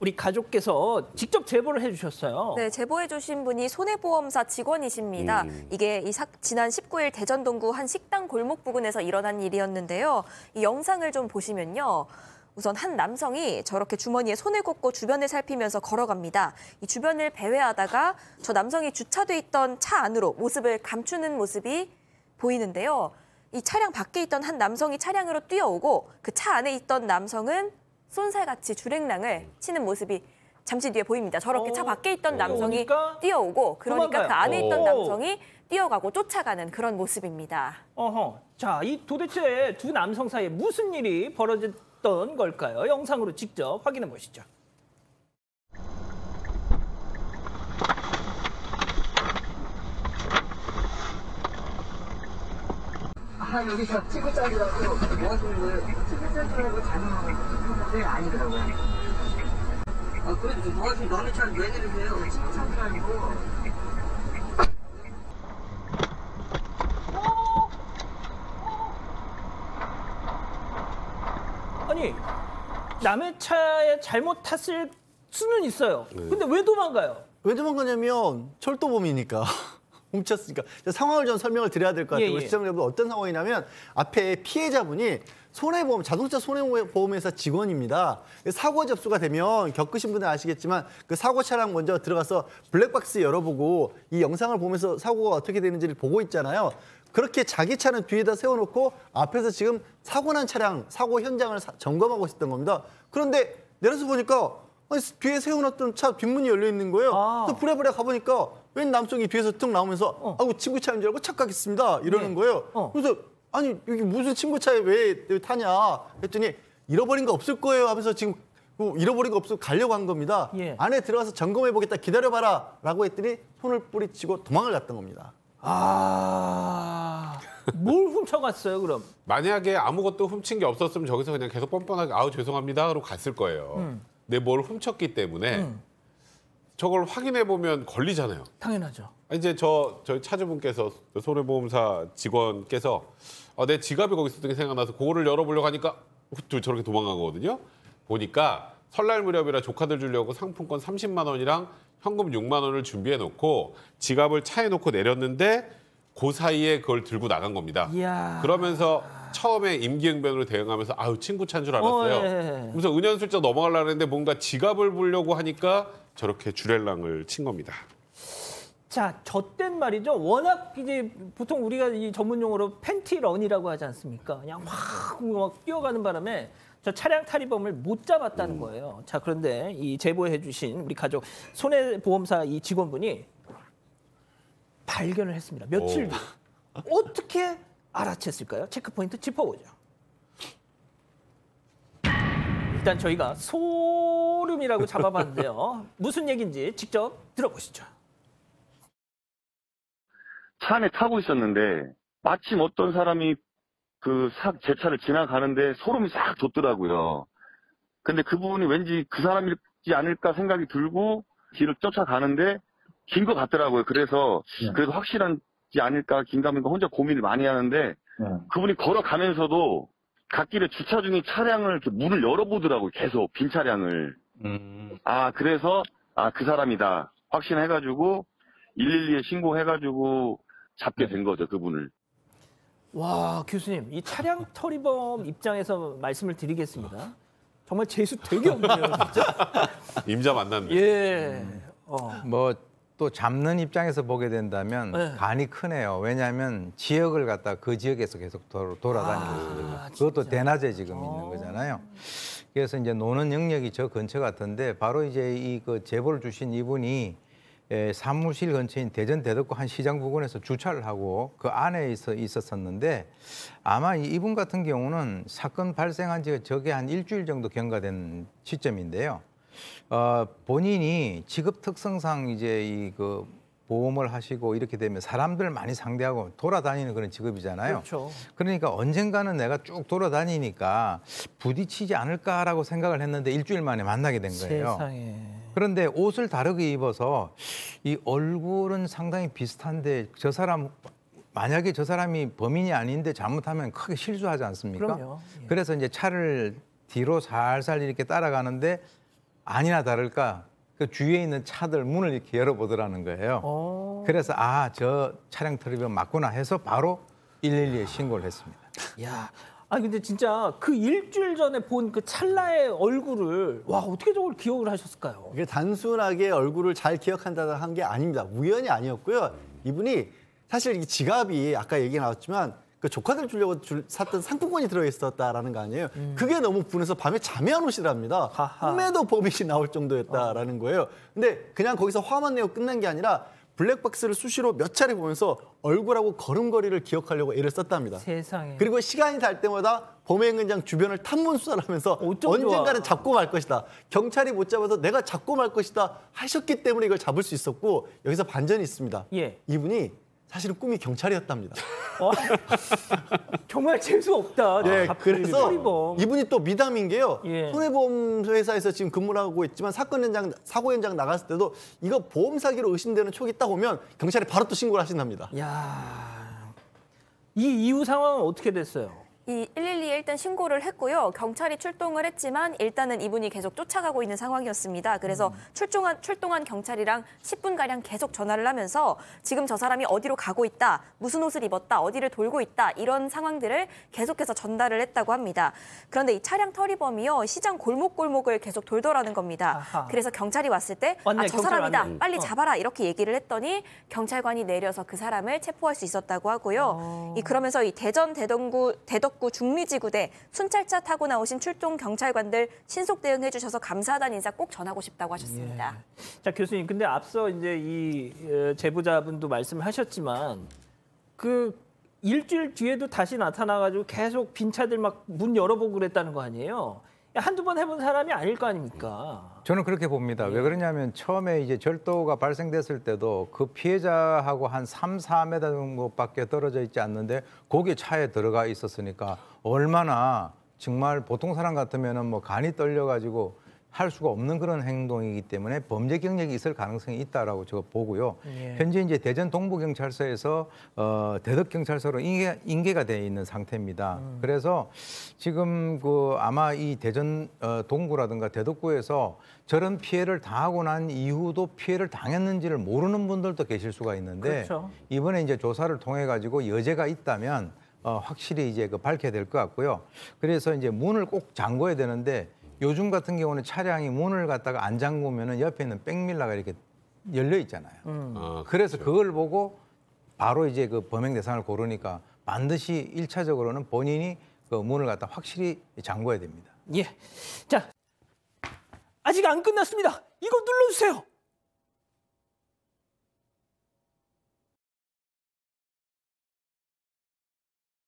우리 가족께서 직접 제보를 해주셨어요. 네, 제보해주신 분이 손해보험사 직원이십니다. 이게 지난 19일 대전 동구 한 식당 골목 부근에서 일어난 일이었는데요. 이 영상을 좀 보시면요. 우선 한 남성이 저렇게 주머니에 손을 꽂고 주변을 살피면서 걸어갑니다. 이 주변을 배회하다가 저 남성이 주차돼 있던 차 안으로 모습을 감추는 모습이 보이는데요. 이 차량 밖에 있던 한 남성이 차량으로 뛰어오고 그 차 안에 있던 남성은 쏜살같이 주랭랑을 치는 모습이 잠시 뒤에 보입니다. 저렇게 차 밖에 있던 남성이 뛰어오고 그러니까 그 안에 있던 남성이 뛰어가고 쫓아가는 그런 모습입니다. 자, 이 도대체 두 남성 사이에 무슨 일이 벌어졌던 걸까요? 영상으로 직접 확인해 보시죠. 여기서 친구짝이라고 뭐 하시는 거예요? 친구짝이라고 잘못하는데 아니더라고요. 그래도 뭐 하시는 너네 차를 왜 내리세요? 친구짝이 아니고. 아니, 남의 차에 잘못 탔을 수는 있어요. 근데 왜 도망가요? 왜 도망가냐면 철도범이니까. 훔쳤으니까 상황을 좀 설명을 드려야 될 것 같아요. 우리 시청자분들 어떤 상황이냐면 앞에 피해자분이 손해보험, 자동차 손해보험회사 직원입니다. 사고 접수가 되면 겪으신 분은 아시겠지만 그 사고 차량 먼저 들어가서 블랙박스 열어보고 이 영상을 보면서 사고가 어떻게 되는지를 보고 있잖아요. 그렇게 자기 차는 뒤에다 세워놓고 앞에서 지금 사고 난 차량, 사고 현장을 점검하고 있었던 겁니다. 그런데 내려서 보니까 뒤에 세워놨던 차 뒷문이 열려 있는 거예요. 그래서 부랴부랴 가보니까 웬 남성이 뒤에서 툭 나오면서 아이고 친구 차인 줄 알고 착각했습니다. 이러는 거예요. 그래서 아니 여기 무슨 친구 차에 왜 타냐 했더니 잃어버린 거 없을 거예요 하면서 지금 잃어버린 거 없어 가려고 한 겁니다. 안에 들어가서 점검해보겠다 기다려봐라 라고 했더니 손을 뿌리치고 도망을 갔던 겁니다. 뭘 훔쳐갔어요 그럼? 만약에 아무것도 훔친 게 없었으면 저기서 그냥 계속 뻔뻔하게 아우 죄송합니다 하고 갔을 거예요. 근데 뭘 훔쳤기 때문에 저걸 확인해 보면 걸리잖아요. 당연하죠. 이제 저희 차주분께서 손해보험사 직원께서 내 지갑이 거기 있었던 게 생각나서 그거를 열어보려고 하니까 저렇게 도망간 거거든요. 보니까 설날 무렵이라 조카들 주려고 상품권 30만 원이랑 현금 6만 원을 준비해 놓고 지갑을 차에 놓고 내렸는데 그 사이에 그걸 들고 나간 겁니다. 그러면서 처음에 임기응변으로 대응하면서 아유 친구 차인 줄 알았어요. 그래서 은연슬쩍 넘어가려고 했는데 뭔가 지갑을 보려고 하니까 저렇게 주렐랑을 친 겁니다. 자, 저 땐 말이죠. 워낙 이제 보통 우리가 이 전문용어로 팬티런이라고 하지 않습니까? 그냥 막 뛰어가는 바람에 저 차량 탈의범을 못 잡았다는 거예요. 자, 그런데 이 제보해 주신 우리 가족 손해보험사 이 직원분이 발견을 했습니다. 며칠 뒤. 어떻게 알아챘을까요? 체크포인트 짚어보죠. 일단 저희가 소름이라고 잡아봤는데요. 무슨 얘기인지 직접 들어보시죠. 차 안에 타고 있었는데 마침 어떤 사람이 제 차를 지나가는데 소름이 싹 돋더라고요. 근데 그분이 왠지 그 사람이지 않을까 생각이 들고 뒤를 쫓아가는데 긴 것 같더라고요. 그래서 그래도 확실한지 않을까 긴가민가 혼자 고민을 많이 하는데 그분이 걸어가면서도 갓길에 주차 중인 차량을 이렇게 문을 열어보더라고요. 계속 빈 차량을. 그래서 그 사람이다 확신해가지고 112에 신고해가지고 잡게 된 거죠, 그분을. 와, 교수님, 이 차량 탈의범 입장에서 말씀을 드리겠습니다. 정말 재수 되게 없네요, 진짜. 임자 만났네. 예. 뭐 또 잡는 입장에서 보게 된다면 간이 크네요. 왜냐하면 지역을 갖다 그 지역에서 계속 돌아다니고 있습니다. 그것도 대낮에 지금 있는 거잖아요. 그래서 이제 노는 영역이 저 근처 같은데 바로 이제 그 제보를 주신 이분이 사무실 근처인 대전 대덕구 한 시장 부근에서 주차를 하고 그 안에 있었었는데 아마 이분 같은 경우는 사건 발생한 지가 저게 한 일주일 정도 경과된 시점인데요. 본인이 직업 특성상 이제 그 보험을 하시고 이렇게 되면 사람들 많이 상대하고 돌아다니는 그런 직업이잖아요. 그렇죠. 그러니까 언젠가는 내가 쭉 돌아다니니까 부딪히지 않을까라고 생각을 했는데 일주일 만에 만나게 된 거예요. 세상에. 그런데 옷을 다르게 입어서 이 얼굴은 상당히 비슷한데 저 사람 만약에 저 사람이 범인이 아닌데 잘못하면 크게 실수하지 않습니까? 그럼요. 그래서 이제 차를 뒤로 살살 이렇게 따라가는데 아니나 다를까 그 주위에 있는 차들 문을 이렇게 열어보더라는 거예요. 그래서 아, 저 차량 트립이 맞구나 해서 바로 112에 신고를 했습니다. 야, 아니 근데 진짜 그 일주일 전에 본 그 찰나의 얼굴을 와 어떻게 저걸 기억을 하셨을까요? 이게 단순하게 얼굴을 잘 기억한다는 한 게 아닙니다. 우연이 아니었고요. 이분이 사실 이 지갑이 아까 얘기 나왔지만 그 조카들 주려고 샀던 상품권이 들어있었다라는 거 아니에요. 그게 너무 분해서 밤에 잠이 안 오시답니다. 꿈에도 범인이 나올 정도였다라는 거예요. 근데 그냥 거기서 화만 내고 끝난 게 아니라 블랙박스를 수시로 몇 차례 보면서 얼굴하고 걸음걸이를 기억하려고 애를 썼답니다. 세상에. 그리고 시간이 달 때마다 범행現장 주변을 탐문 수사를 하면서 언젠가는 잡고 말 것이다. 경찰이 못 잡아서 내가 잡고 말 것이다 하셨기 때문에 이걸 잡을 수 있었고 여기서 반전이 있습니다. 예. 이분이 사실은 꿈이 경찰이었답니다. 정말 재수 없다. 네, 그래서 토리범. 이분이 또 미담인 게요. 예. 손해보험 회사에서 지금 근무를 하고 있지만 사건 현장, 사고 현장 나갔을 때도 이거 보험 사기로 의심되는 촉이 딱 오면 경찰에 바로 또 신고를 하신답니다. 야, 이 이후 상황은 어떻게 됐어요? 이 112에 일단 신고를 했고요. 경찰이 출동을 했지만 일단은 이분이 계속 쫓아가고 있는 상황이었습니다. 그래서 출동한 경찰이랑 10분가량 계속 전화를 하면서 지금 저 사람이 어디로 가고 있다, 무슨 옷을 입었다, 어디를 돌고 있다 이런 상황들을 계속해서 전달을 했다고 합니다. 그런데 이 차량 터리범이요. 시장 골목골목을 계속 돌더라는 겁니다. 아하. 그래서 경찰이 왔을 때 왔네, 저 경찰 사람이다, 왔네. 빨리 잡아라 이렇게 얘기를 했더니 경찰관이 내려서 그 사람을 체포할 수 있었다고 하고요. 그러면서 이 대전 대덕구 중리지구대 순찰차 타고 나오신 출동 경찰관들 신속 대응해 주셔서 감사하다는 인사 꼭 전하고 싶다고 하셨습니다. 자, 교수님. 근데 앞서 이제 이 제보자분도 말씀을 하셨지만 그 일주일 뒤에도 다시 나타나가지고 계속 빈 차들 막 문 열어보고 그랬다는 거 아니에요? 한두 번 해본 사람이 아닐 거 아닙니까? 저는 그렇게 봅니다. 왜 그러냐면 처음에 이제 절도가 발생됐을 때도 그 피해자하고 한 3, 4m 정도밖에 떨어져 있지 않는데 거기 차에 들어가 있었으니까 얼마나 정말 보통 사람 같으면은 뭐 간이 떨려가지고 할 수가 없는 그런 행동이기 때문에 범죄 경력이 있을 가능성이 있다라고 제가 보고요. 예. 현재 이제 대전 동부경찰서에서 대덕경찰서로 인계가 돼 있는 상태입니다. 그래서 지금 그 아마 이 대전 동구라든가 대덕구에서 저런 피해를 당하고 난 이후도 피해를 당했는지를 모르는 분들도 계실 수가 있는데 그렇죠. 이번에 이제 조사를 통해 가지고 여죄가 있다면 확실히 이제 그 밝혀야 될 것 같고요. 그래서 이제 문을 꼭 잠궈야 되는데. 요즘 같은 경우는 차량이 문을 갖다가 안 잠그면은 옆에 있는 백밀라가 이렇게 열려 있잖아요. 그래서 그렇죠. 그걸 보고 바로 이제 그 범행 대상을 고르니까 반드시 1차적으로는 본인이 그 문을 갖다 확실히 잠궈야 됩니다. 예. 자, 아직 안 끝났습니다. 이거 눌러주세요.